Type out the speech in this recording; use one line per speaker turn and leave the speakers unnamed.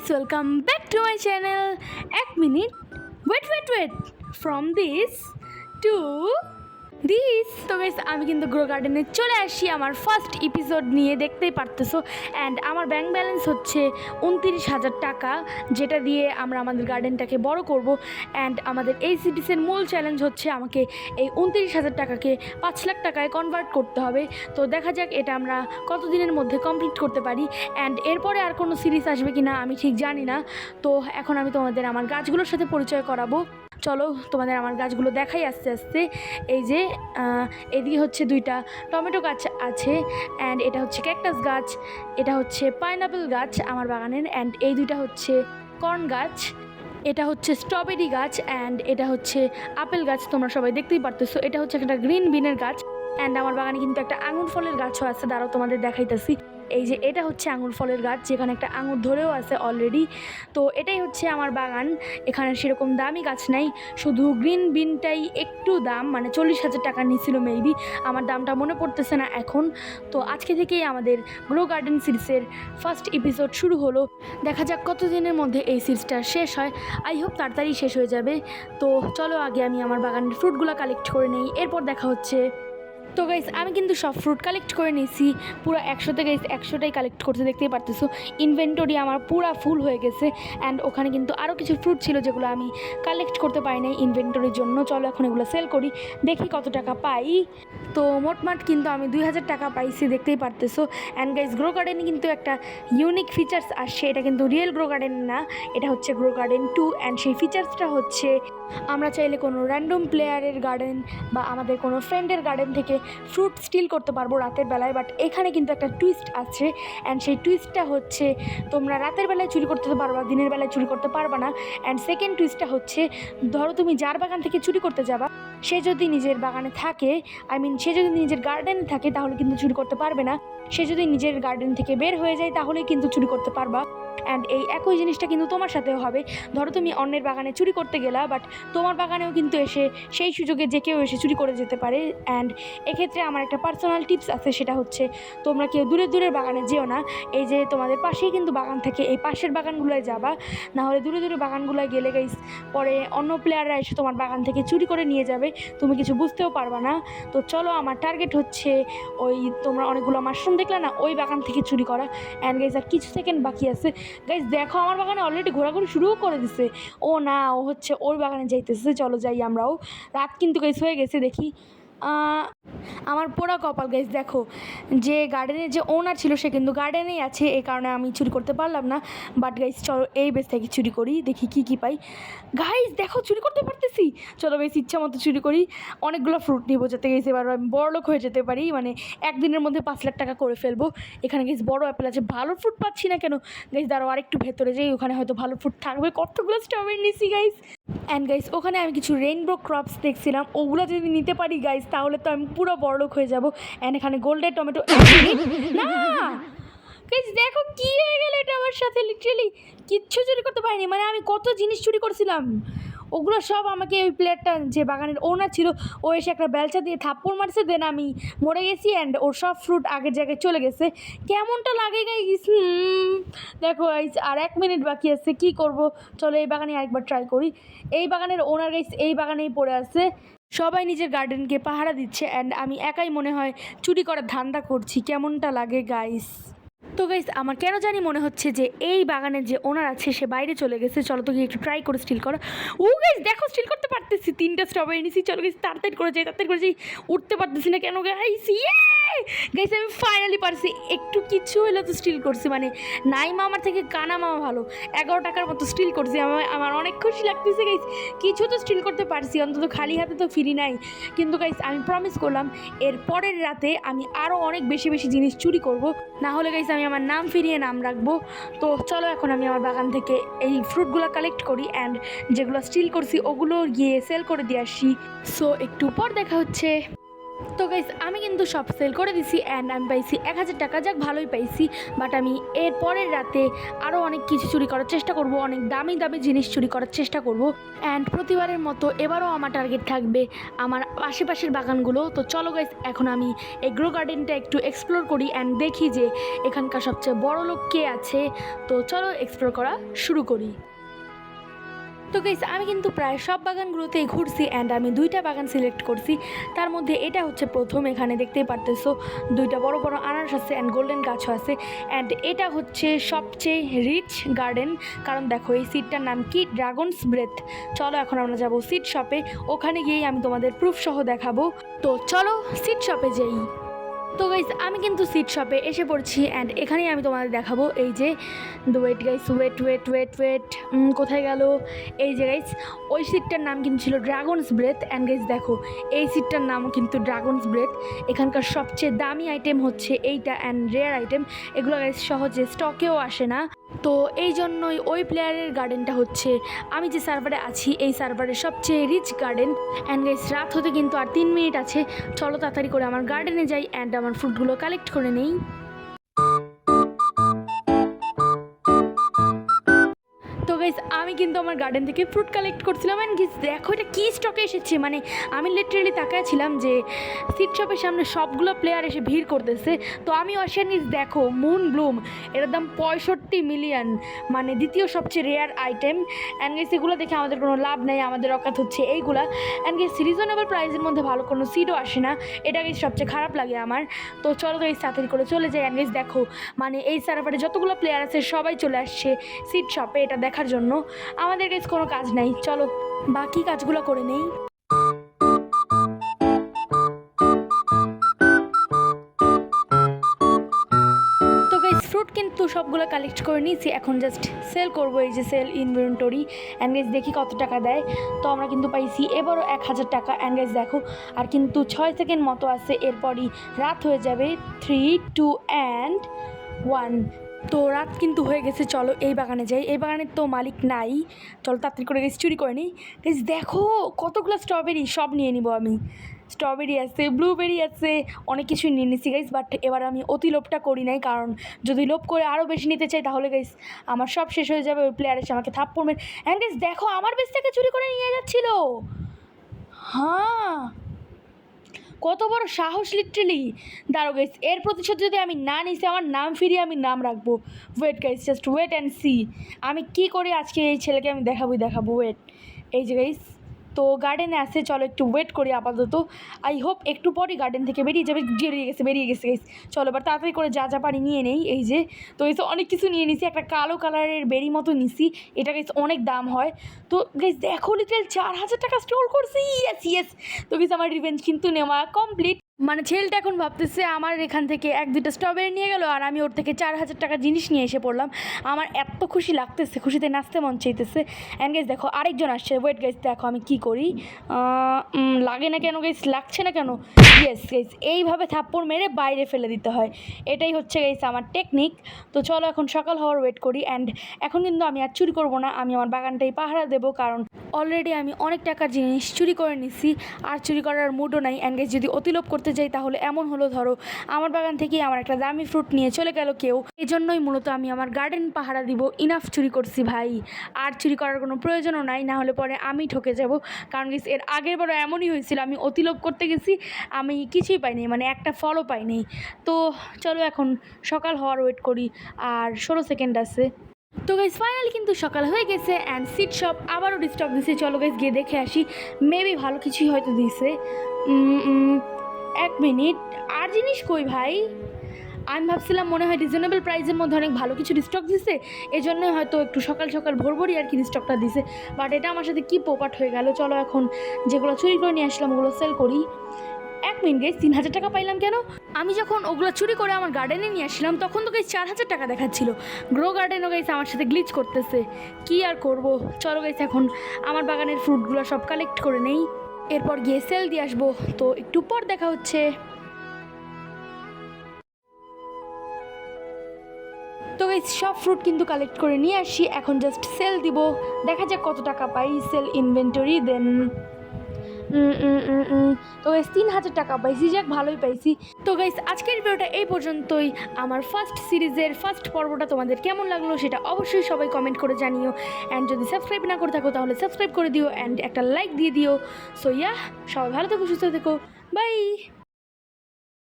guys, welcome back to my channel. Ek minute. Wait. From this to this. তো guys আমি কিন্তু grow গার্ডেনে চলে আসি আমার ফার্স্ট এপিসোড নিয়ে, দেখতেই পারতেছো। অ্যান্ড আমার ব্যাংক ব্যালেন্স হচ্ছে 29,000 টাকা, যেটা দিয়ে আমরা আমাদের গার্ডেনটাকে বড় করব। অ্যান্ড আমাদের এই সিরিজের মূল চ্যালেঞ্জ হচ্ছে আমাকে এই 29,000 টাকাকে 5 লাখ টাকায় কনভার্ট করতে হবে। তো দেখা যাক এটা আমরা কত দিনের মধ্যে কমপ্লিট করতে পারি। অ্যান্ড এরপরে আর কোনো সিরিজ আসবে কি না আমি ঠিক জানি না। তো এখন আমি তোমাদের আমার গাছগুলোর সাথে পরিচয় করাবো। চলো তোমাদের আমার গাছগুলো দেখাই আস্তে আস্তে। এই যে এদিকে হচ্ছে 2টা টমেটো গাছ আছে, অ্যান্ড এটা হচ্ছে ক্যাকটাস গাছ, এটা হচ্ছে পাইনাপেল গাছ আমার বাগানের, অ্যান্ড এই 2টা হচ্ছে কর্ন গাছ, এটা হচ্ছে স্ট্রবেরি গাছ, অ্যান্ড এটা হচ্ছে আপেল গাছ। তোমরা সবাই দেখতেই পারতেছো। এটা হচ্ছে একটা গ্রিন বিনের গাছ, অ্যান্ড আমার বাগানে কিন্তু একটা আঙুর ফলের গাছও আছে, দাঁড়াও তোমাদের দেখাইতেছি। এই যে এটা হচ্ছে আঙুর ফলের গাছ, যেখানে একটা আঙুর ধরেও আছে অলরেডি। তো এটাই হচ্ছে আমার বাগান। এখানে সেরকম দামি গাছ নাই, শুধু গ্রিন বিনটাই একটু দাম, মানে 40,000 টাকা নিয়েছিল মেবি, আমার দামটা মনে পড়তেছে না এখন। তো আজকে থেকেই আমাদের গ্রো গার্ডেন সিরিজের ফার্স্ট এপিসোড শুরু হলো। দেখা যাক কতদিনের মধ্যে এই সিরিজটা শেষ হয়। আই হোপ তাড়াতাড়ি শেষ হয়ে যাবে। তো চলো আগে আমি আমার বাগানের ফ্রুটগুলো কালেক্ট করে নেই, এরপর দেখা হচ্ছে। তো গাইস আমি কিন্তু সব ফ্রুট কালেক্ট করে নিয়েছি, পুরো 100তে গাইস 100টাই কালেক্ট করতে, দেখতেই পারতেছো। ইনভেন্টরি আমার পুরো ফুল হয়ে গেছে, অ্যান্ড ওখানে কিন্তু আরও কিছু ফ্রুট ছিল যেগুলো আমি কালেক্ট করতে পারি নাই ইনভেন্টরির জন্য। চলো এখন এগুলো সেল করি, দেখি কত টাকা পাই। তো মোটমাট কিন্তু আমি 2,000 টাকা পাইছি, দেখতেই পারতেছো। অ্যান্ড গাইস গ্রো গার্ডেনে কিন্তু একটা ইউনিক ফিচার্স আসছে, এটা কিন্তু রিয়েল গ্রো গার্ডেন না, এটা হচ্ছে গ্রো গার্ডেন 2। অ্যান্ড সেই ফিচার্সটা হচ্ছে আমরা চাইলে কোনো র্যান্ডম প্লেয়ারের গার্ডেন বা আমাদের কোনো ফ্রেন্ডের গার্ডেন থেকে ফ্রুট স্টিল করতে পারবো রাতের বেলায়। বাট এখানে কিন্তু একটা টুইস্ট আছে, অ্যান্ড সেই টুইস্টটা হচ্ছে তোমরা রাতের বেলায় চুরি করতে পারবা, দিনের বেলায় চুরি করতে পারবা না। অ্যান্ড সেকেন্ড টুইস্টটা হচ্ছে, ধরো তুমি যার বাগান থেকে চুরি করতে যাবা, সে যদি নিজের বাগানে থাকে, সে যদি নিজের গার্ডেনে থাকে তাহলে কিন্তু চুরি করতে পারবে না। সে যদি নিজের গার্ডেন থেকে বের হয়ে যায় তাহলে কিন্তু চুরি করতে পারবা। অ্যান্ড এই একই জিনিসটা কিন্তু তোমার সাথেও হবে। ধরো তুমি অন্যের বাগানে চুরি করতে গেলা, বাট তোমার বাগানেও কিন্তু এসে সেই সুযোগে যে কেউ এসে চুরি করে যেতে পারে। অ্যান্ড এক্ষেত্রে আমার একটা পার্সোনাল টিপস আছে, সেটা হচ্ছে তোমরা কেউ দূরের বাগানে যেও না। এই যে তোমাদের পাশেই কিন্তু বাগান থাকে, এই পাশের বাগানগুলোয় যাবা, না হলে দূরে বাগানগুলোয় গেলে গাইস পরে অন্য প্লেয়াররা এসে তোমার বাগান থেকে চুরি করে নিয়ে যাবে, তুমি কিছু বুঝতেও পারবা না। তো চলো আমার টার্গেট হচ্ছে ওই তোমরা অনেকগুলো মাশরুম দেখলে না, ওই বাগান থেকে চুরি করা। অ্যান্ড গাইস আর কিছু সেকেন্ড বাকি আছে। গাইস দেখো আমার বাগানে অলরেডি ঘোরাঘুরি শুরুও করে দিছে। ও না, ও হচ্ছে ওর বাগানে যাইতেছে, চলো যাই আমরাও। রাত কিন্তু গাইস হয়ে গেছে, দেখি আমার পোড়া কপাল গাইস। দেখো যে গার্ডেনের যে ওনার ছিল সে কিন্তু গার্ডেনেই আছে, এই কারণে আমি চুরি করতে পারলাম না। বাট গাইস চলো এই বেস থেকে চুরি করি, দেখি কি পাই। গাইস দেখো চুরি করতে পারতেছি, চলো গাইস ইচ্ছা মতো চুরি করি। অনেকগুলো ফ্রুট নিব যাতে গাইস এবার আমি বড়লোক হয়ে যেতে পারি, মানে একদিনের মধ্যে 5 লাখ টাকা করে ফেলবো। এখানে গাইস বড় অ্যাপেল আছে, ভালো ফ্রুট পাচ্ছি না কেন। গাইস দাঁড়াও আরেকটু ভেতরে যাই, ওখানে হয়তো ভালো ফ্রুট থাকবে। কতগুলো স্ট্রবেরি নিছি গাইস। অ্যান্ড গাইস ওখানে আমি কিছু রেইনবো ক্রপস দেখছিলাম, ওগুলো যদি নিতে পারি গাইস তাহলে তো আমি পুরো বড়লোক হয়ে যাবো। অ্যান্ড এখানে গোল্ডেন টমেটো না গাইস দেখো কি হয়ে গেল এটা আমার সাথে, লিটারালি কিচ্ছু চুরি করতে পারিনি। মানে আমি কত জিনিস চুরি করছিলাম, ওগুলো সব আমাকে ওই প্লেয়ারটা যে বাগানের ওনার ছিল ও এসে একটা বেলচা দিয়ে থাপ্পড় মারছে, দেন আমি মরে গেছি। অ্যান্ড ওর সব ফ্রুট আগের জায়গায় চলে গেছে। কেমনটা লাগে গাইস? দেখো গাইস আর 1 মিনিট বাকি আছে, কি করব। চলো এই বাগানে আরেকবার ট্রাই করি। এই বাগানের ওনার গাইস এই বাগানেই পড়ে আছে, সবাই নিজের গার্ডেনকে পাহারা দিচ্ছে, অ্যান্ড আমি একাই মনে হয় চুরি করার ধান্দা করছি। কেমনটা লাগে গাইস? তো গাইস আমার কেন জানি মনে হচ্ছে যে এই বাগানের যে ওনার আছে সে বাইরে চলে গেছে। চলো তো গিয়ে একটু ট্রাই করে স্টিল করো। ও গাইস দেখো স্টিল করতে পারতেছি, 3টা স্ট্রবেরি নিছি। চলো গাইস তাড়াতাড়ি করে যাই, উঠতে পারতেছি না কেন গাইস। গাইস আমি ফাইনালি পারছি, একটু কিছু হলে তো স্টিল করছি, মানে নাই মামার থেকে কানা মামা ভালো। 11 টাকার মতো স্টিল করছি, আমার অনেক খুশি লাগতেছে গাইস। কিছু তো স্টিল করতে পারছি, অন্তত খালি হাতে তো ফিরি নাই। কিন্তু গাইস আমি প্রমিস করলাম এর পরের রাতে আমি আরও অনেক বেশি জিনিস চুরি করব, না হলে গাইস আমি আমার নাম ফিরিয়ে নাম রাখবো। তো চলো এখন আমি আমার বাগান থেকে এই ফ্রুটগুলো কালেক্ট করি, অ্যান্ড যেগুলো স্টিল করছি ওগুলো গিয়ে সেল করে দিয়ে আসি। সো একটু পর দেখা হচ্ছে। তো গাইস আমি কিন্তু সব সেল করে দিছি অ্যান্ড আমি পাইছি 1000 টাকা, যাক ভালোই পাইছি। বাট আমি এর পরের রাতে আরও অনেক কিছু চুরি করার চেষ্টা করব, অনেক দামি দামি জিনিস চুরি করার চেষ্টা করব। অ্যান্ড প্রতিবারের মতো এবারও আমার টার্গেট থাকবে আমার আশেপাশের বাগানগুলো। তো চলো গাইস এখন আমি এই গ্রো গার্ডেনটা একটু এক্সপ্লোর করি অ্যান্ড দেখি যে এখানকার সবচেয়ে বড় লোক কে আছে। তো চলো এক্সপ্লোর করা শুরু করি। তো গাইস আমি কিন্তু প্রায় সব বাগানগুলোতেই ঘুরছি অ্যান্ড আমি 2টা বাগান সিলেক্ট করছি। তার মধ্যে এটা হচ্ছে প্রথম, এখানে দেখতেই পারতেছো 2টা বড় বড় আনারস আছে অ্যান্ড গোল্ডেন গাছও আছে। অ্যান্ড এটা হচ্ছে সবচেয়ে রিচ গার্ডেন, কারণ দেখো এই সিডটার নাম কি, ড্রাগনস ব্রেথ। চলো এখন আমরা যাবো সিড শপে, ওখানে গিয়েই আমি তোমাদের প্রুফ সহ দেখাবো। তো চলো সিড শপে যাই। তো গাইস আমি কিন্তু সিড শপে এসে পড়ছি অ্যান্ড এখানেই আমি তোমাদের দেখাবো। এই যে wait guys, wait wait wait wait, কোথায় গেল? এই যে গাইস ওই সিডটার নাম কিন্তু ছিল ড্রাগনস ব্রেথ অ্যান্ড গাইস দেখো এই সিডটার নামও কিন্তু ড্রাগনস ব্রেথ। এখানকার সবচেয়ে দামি আইটেম হচ্ছে এইটা অ্যান্ড রেয়ার আইটেম, এগুলো গাইস সহজে স্টকেও আসে না। তো এই জন্যই ওই প্লেয়ারের গার্ডেনটা হচ্ছে আমি যে সার্ভারে আছি এই সার্ভারের সবচেয়ে রিচ গার্ডেন। অ্যান্ড গাইস রাত হতে কিন্তু আর 3 মিনিট আছে, চলো তাড়াতাড়ি করে আমার গার্ডেনে যাই অ্যান্ড আমার ফ্রুটগুলো কালেক্ট করে নেই। তো গাইস আমি কিন্তু আমার গার্ডেন থেকে ফ্রুট কালেক্ট করছিলাম অ্যান্ড গাইস দেখো এটা কী স্টকে এসেছে। মানে আমি লিটারেলি তাকাইছিলাম যে সিড শপের সামনে সবগুলো প্লেয়ার এসে ভিড় করতেছে। তো আমি অশিয়ান গাইস দেখো মুন ব্লুম, এটার দাম 65 মিলিয়ন, মানে দ্বিতীয় সবচেয়ে রেয়ার আইটেম। অ্যান্ড গাইস এগুলো দেখে আমাদের কোনো লাভ নেই, আমাদের অকাত হচ্ছে এইগুলা। অ্যান্ড গাইস রিজনেবল প্রাইসের মধ্যে ভালো কোনো সিডও আসে না, এটা গাইস সবচেয়ে খারাপ লাগে আমার। তো চলো গাইস তাড়াতাড়ি করে চলে যাই। অ্যান্ড গাইস দেখো মানে এই সার্ভারে যতগুলো প্লেয়ার আছে সবাই চলে আসছে সিড শপে এটা দেখার জন্য। আমাদের কাছে কোনো কাজ নাই, চলো বাকি কাজগুলো করে নেই। তো গাইস ফ্রুট কিন্তু সবগুলো কালেক্ট করে নিয়েছি, এখন জাস্ট সেল করবো। এই যে সেল ইনভেন্টরি অ্যান্ড গাইস দেখি কত টাকা দেয়। তো আমরা কিন্তু পাইছি এবারও 1000 টাকা অ্যান্ড গাইস দেখো আর কিন্তু 6 সেকেন্ড মতো আছে, এরপরই রাত হয়ে যাবে। 3, 2 অ্যান্ড 1। তো রাত কিন্তু হয়ে গেছে, চলো এই বাগানে যাই। এই বাগানের তো মালিক নাই, চলো তাড়াতাড়ি করে গেছি চুরি করে নিই। গাইস দেখো কতগুলো স্ট্রবেরি, সব নিয়ে নিব আমি। স্ট্রবেরি আছে, ব্লুবেরি আছে, অনেক কিছুই নিয়ে নিছি গাইস। বাট এবার আমি অতি লোভটা করি নাই, কারণ যদি লোভ করে আরও বেশি নিতে চাই তাহলে গাইস আমার সব শেষ হয়ে যাবে। ওই প্লেয়ার এসে আমাকে থাপ্পড় মেরে অ্যান্ড গাইস দেখো আমার বেশ থেকে চুরি করে নিয়ে যাচ্ছিল। হ্যাঁ কত বড় সাহস লিটারেলি। দাঁড়ো গাইস এর প্রতিশোধ যদি আমি না নিছি আমার নাম ফিরিয়ে আমি নাম রাখবো। Wait guys just wait and see আমি কী করি আজকে এই ছেলেকে আমি দেখাবো। ওয়েট এই যে গাইস তো গার্ডেনে আসে, চলো একটু ওয়েট করি আপাতত। আই হোপ একটু পরই গার্ডেন থেকে বেরিয়ে যাবে। বেরিয়ে গেছে গাইস। চলো এবার তাড়াতাড়ি করে যা পারি নিয়ে নেই। এই যে তো এই অনেক কিছু নিয়ে নিছি, একটা কালো কালারের বেরি মতো নিছি, এটা গাইস অনেক দাম হয়। তো গাইস দেখো লিটারেল 4000 টাকা স্টোর করছি। ইয়েস তো গাইস আমার রিভেঞ্জ কিন্তু নেওয়া কমপ্লিট। মানে ছেলেটা এখন ভাবতেছে আমার এখান থেকে 1-2টা স্ট্রবেরি নিয়ে গেল আর আমি ওর থেকে 4000 টাকা জিনিস নিয়ে এসে পড়লাম। আমার এত খুশি লাগতেছে, খুশিতে নাচতে মন চাইতেছে। অ্যান্ড গাইস দেখো আরেকজন আসছে। ওয়েট গাইস দেখো আমি কি করি, লাগে না কেন গাইস, লাগছে না কেন? ইয়েস গাইস এইভাবে থাপ্পড় মেরে বাইরে ফেলে দিতে হয়, এটাই হচ্ছে গাইস আমার টেকনিক। তো চলো এখন সকাল হওয়ার ওয়েট করি। অ্যান্ড এখন কিন্তু আমি আর চুরি করবো না, আমি আমার বাগানটাই পাহারা দেবো, কারণ অলরেডি আমি অনেক টাকার জিনিস চুরি করে নিছি আর চুরি করার মুডও নাই। অ্যান্ড গাইস যদি অতিলোভ করতে যাই তাহলে এমন হলো, ধরো আমার বাগান থেকে আমার একটা দামি ফ্রুট নিয়ে চলে গেল কেউ, এই জন্যই মূলত আমি আমার গার্ডেন পাহারা দিব। ইনাফ চুরি করছি ভাই, আর চুরি করার কোনো প্রয়োজনও নাই, না হলে পরে আমি ঠকে যাব। কারণ গাইস এর আগের বারও এমনই হয়েছিল, আমি অতিলোভ করতে গেছি, আমি কিছুই পাইনি, মানে একটা ফলও পাইনি। তো চলো এখন সকাল হওয়ার ওয়েট করি, আর 16 সেকেন্ড আছে। তো গাইস ফাইনালি কিন্তু সকাল হয়ে গেছে অ্যান্ড সিড শপ আবারও ডিস্টার্ব দিছে। চলো গাইস গিয়ে দেখে আসি, মেবি ভালো কিছুই হয়তো দিছে। 1 মিনিট, আর জিনিস কই ভাই? আমি ভাবছিলাম মনে হয় রিজনেবল প্রাইসের মধ্যে অনেক ভালো কিছু স্টক দিছে, এই জন্যই হয়তো একটু সকাল সকাল ভোরভোরই আর কি স্টকটা দিছে। বাট এটা আমার সাথে কী পোপাট হয়ে গেল। চলো এখন যেগুলো চুরি করে নিয়ে আসলাম ওগুলো সেল করি। 1 মিনিট গাইস 3000 টাকা পাইলাম কেন? আমি যখন ওগুলো চুরি করে আমার গার্ডেনে নিয়ে আসলাম তখন তো গাইস 4000 টাকা দেখাচ্ছিল। গ্রো গার্ডেনও গাইস আমার সাথে গ্লিচ করতেছে, কি আর করব। চলো গাইস এখন আমার বাগানের ফ্রুটগুলো সব কালেক্ট করে নেই, এরপর গিয়ে সেল দিয়ে আসবো। তো একটু পর দেখা হচ্ছে। তো গাইস সব ফ্রুট কিন্তু কালেক্ট করে নিয়ে আসি, এখন জাস্ট সেল দিব, দেখা যাক কত টাকা পাই। সেল ইনভেন্টরি, দেন তো গাইস 3,000 টাকা পাইছি, যাক ভালোই পাইছি। তো গাইস আজকের ভিডিওটা এই পর্যন্তই। আমার ফার্স্ট সিরিজের ফার্স্ট পর্বটা তোমাদের কেমন লাগলো সেটা অবশ্যই সবাই কমেন্ট করে জানিও। অ্যান্ড যদি সাবস্ক্রাইব না করে থাকো তাহলে সাবস্ক্রাইব করে দিও অ্যান্ড একটা লাইক দিয়ে দিও। সো ইয়া, সবাই ভালো থেকো, সুস্থ থেকো, বাই।